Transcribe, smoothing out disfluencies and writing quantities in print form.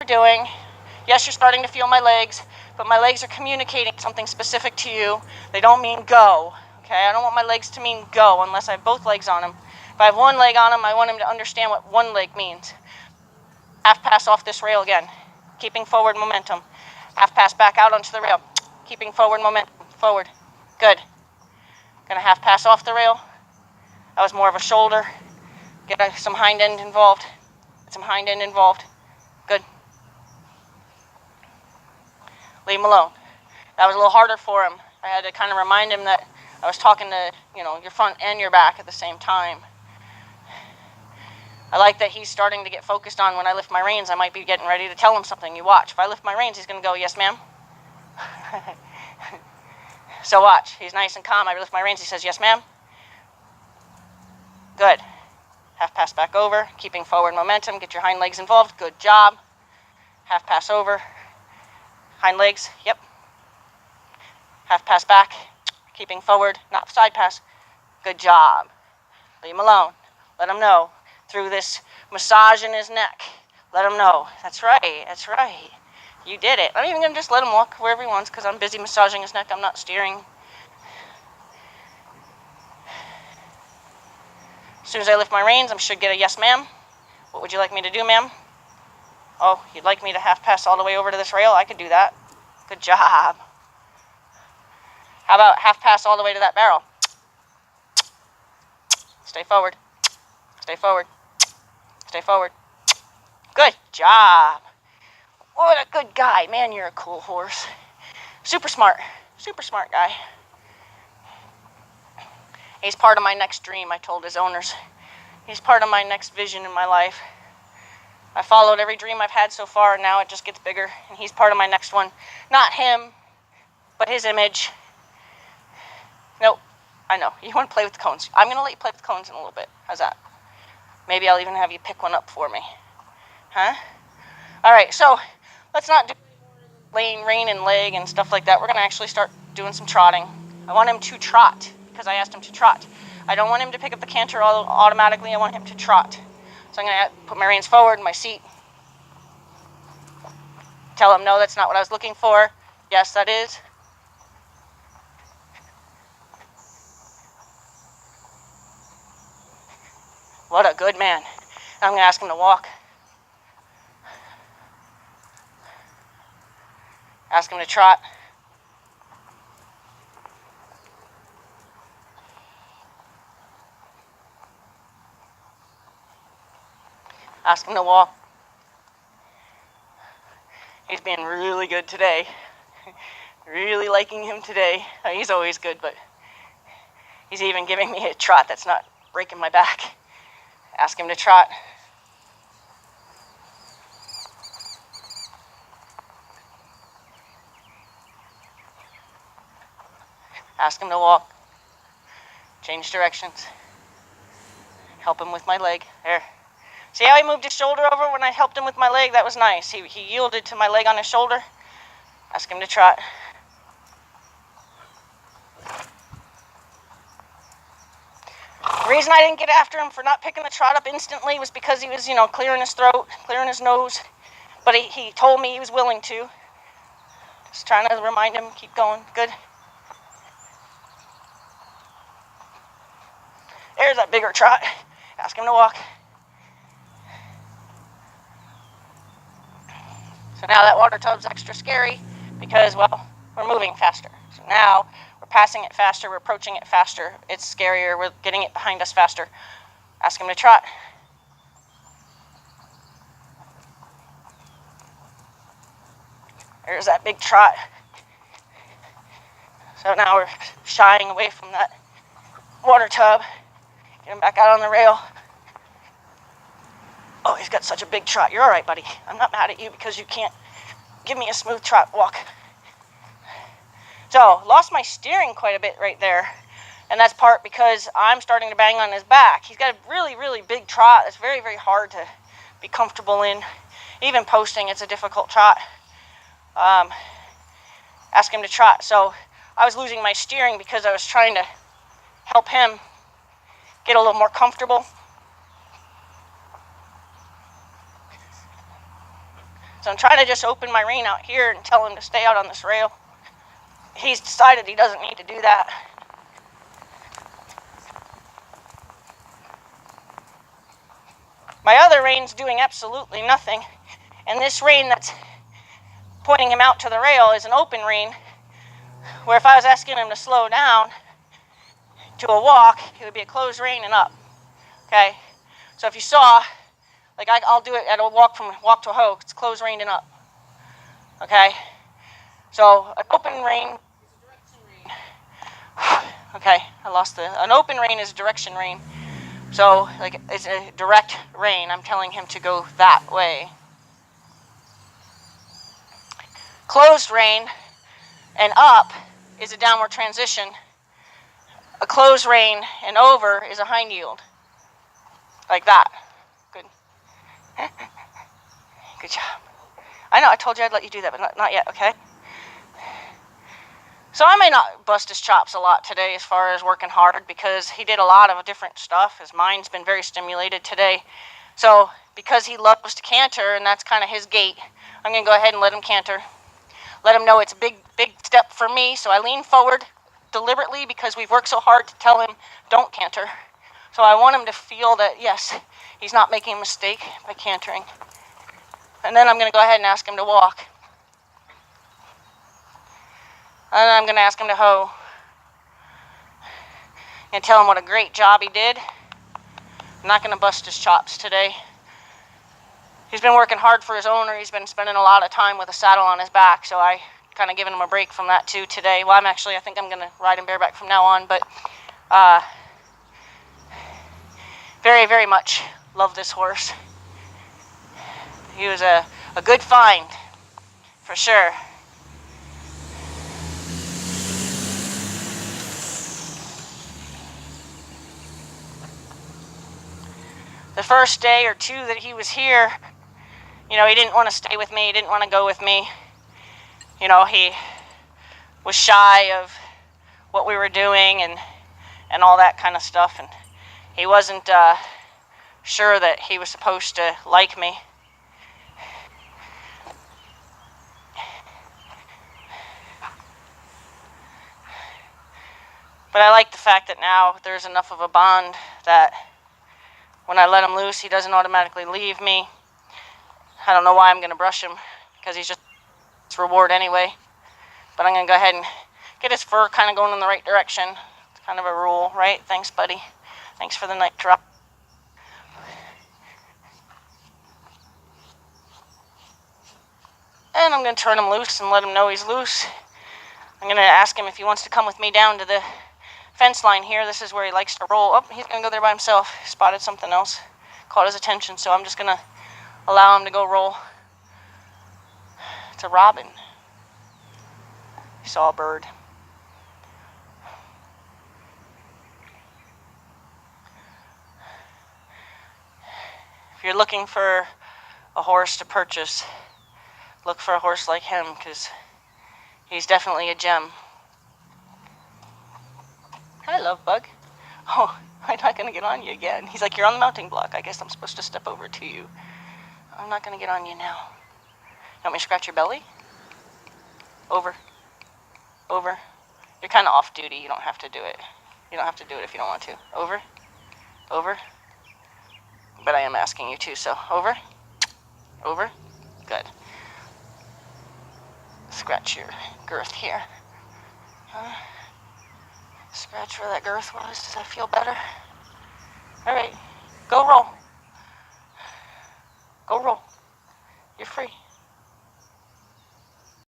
doing. Yes, you're starting to feel my legs, but my legs are communicating something specific to you. They don't mean go, okay? I don't want my legs to mean go unless I have both legs on them. If I have one leg on them, I want him to understand what one leg means. Half pass off this rail again, keeping forward momentum. Half pass back out onto the rail, keeping forward momentum, forward. Good. Gonna half pass off the rail. That was more of a shoulder. Get some hind end involved. Get some hind end involved. Good. Leave him alone. That was a little harder for him. I had to kind of remind him that I was talking to, your front and your back at the same time. I like that he's starting to get focused on when I lift my reins. I might be getting ready to tell him something. You watch. If I lift my reins, he's going to go, yes, ma'am. So watch. He's nice and calm. I lift my reins. He says, yes, ma'am. Good. Half pass back over. Keeping forward momentum. Get your hind legs involved. Good job. Half pass over. Hind legs. Yep. Half pass back. Keeping forward. Not side pass. Good job. Leave him alone. Let him know. Through this massage in his neck. Let him know. That's right. That's right. You did it. I'm even going to just let him walk wherever he wants because I'm busy massaging his neck. I'm not steering. As soon as I lift my reins, I should get a yes, ma'am. What would you like me to do, ma'am? Oh, you'd like me to half pass all the way over to this rail? I could do that. Good job. How about half pass all the way to that barrel? Stay forward. Stay forward. Stay forward. Good job. What a good guy. Man, you're a cool horse. Super smart. Super smart guy. He's part of my next dream, I told his owners. He's part of my next vision in my life. I followed every dream I've had so far, and now it just gets bigger. And he's part of my next one. Not him, but his image. Nope. I know. You want to play with the cones. I'm going to let you play with the cones in a little bit. How's that? Maybe I'll even have you pick one up for me. Huh? All right, so let's not do rein and leg and stuff like that. We're going to actually start doing some trotting. I want him to trot because I asked him to trot. I don't want him to pick up the canter automatically. I want him to trot. So I'm going to put my reins forward in my seat. Tell him, no, that's not what I was looking for. Yes, that is. What a good man. I'm going to ask him to walk. Ask him to trot. Ask him to walk. He's being really good today. Really liking him today. He's always good, but he's even giving me a trot that's not breaking my back. Ask him to trot. Ask him to walk. Change directions. Help him with my leg. There. See how he moved his shoulder over when I helped him with my leg? That was nice. He yielded to my leg on his shoulder. Ask him to trot. The reason I didn't get after him for not picking the trot up instantly was because he was, clearing his throat, clearing his nose. But he told me he was willing to. Just trying to remind him, keep going. Good. There's that bigger trot. Ask him to walk. So now that water tub's extra scary because, well, we're moving faster. So now we're passing it faster, we're approaching it faster. It's scarier, we're getting it behind us faster. Ask him to trot. There's that big trot. So now we're shying away from that water tub. Get him back out on the rail. Oh, he's got such a big trot. You're all right, buddy. I'm not mad at you because you can't give me a smooth trot walk. So, lost my steering quite a bit right there. And that's part because I'm starting to bang on his back. He's got a really, really big trot. It's very, very hard to be comfortable in. Even posting, it's a difficult trot. Ask him to trot. So, I was losing my steering because I was trying to help him get a little more comfortable. So I'm trying to just open my rein out here and tell him to stay out on this rail. He's decided he doesn't need to do that. My other rein's doing absolutely nothing. And this rein that's pointing him out to the rail is an open rein, where if I was asking him to slow down to a walk, it would be a closed rein and up. Okay? So if you saw, like I'll do it at a walk from walk to a hoe, it's closed rein and up. Okay? So an open rein is a direction rein. Okay, an open rein is a direction rein. So like it's a direct rein. I'm telling him to go that way. Closed rein and up is a downward transition. A closed rein and over is a hind yield. Like that. Good. Good job. I know, I told you I'd let you do that, but not yet, okay? So I may not bust his chops a lot today as far as working hard, because he did a lot of different stuff. His mind's been very stimulated today. So because he loves to canter, and that's kind of his gait, I'm going to go ahead and let him canter. Let him know it's a big step for me. So I lean forward deliberately because we've worked so hard to tell him don't canter. So I want him to feel that, yes, he's not making a mistake by cantering. And then I'm going to go ahead and ask him to walk. And then I'm going to ask him to hoe. And tell him what a great job he did. I'm not going to bust his chops today. He's been working hard for his owner. He's been spending a lot of time with a saddle on his back, so I kind of given him a break from that too today. Well, I think I'm going to ride him bareback from now on, but very, very much love this horse. He was a good find, for sure. The first day or two that he was here, he didn't want to stay with me. He didn't want to go with me. He was shy of what we were doing and all that kind of stuff. And he wasn't sure that he was supposed to like me. But I like the fact that now there's enough of a bond that when I let him loose, he doesn't automatically leave me. I don't know why I'm going to brush him, because he's just his reward anyway. But I'm going to go ahead and get his fur kind of going in the right direction. It's kind of a rule, right? Thanks, buddy. Thanks for the night drop. And I'm going to turn him loose and let him know he's loose. I'm going to ask him if he wants to come with me down to the fence line here. This is where he likes to roll. Oh, he's going to go there by himself. He spotted something else. Caught his attention, so I'm just going to allow him to go roll. It's a robin. He saw a bird. If you're looking for a horse to purchase, look for a horse like him, because he's definitely a gem. Hi, love bug. Oh, I'm not going to get on you again. He's like, you're on the mounting block. I guess I'm supposed to step over to you. I'm not going to get on you now. You want me to scratch your belly? Over. Over. You're kind of off duty. You don't have to do it. You don't have to do it if you don't want to. Over. Over. But I am asking you to, so over. Over. Good. Scratch your girth here. Scratch where that girth was. Does that feel better? All right. Go roll. Go roll. You're free.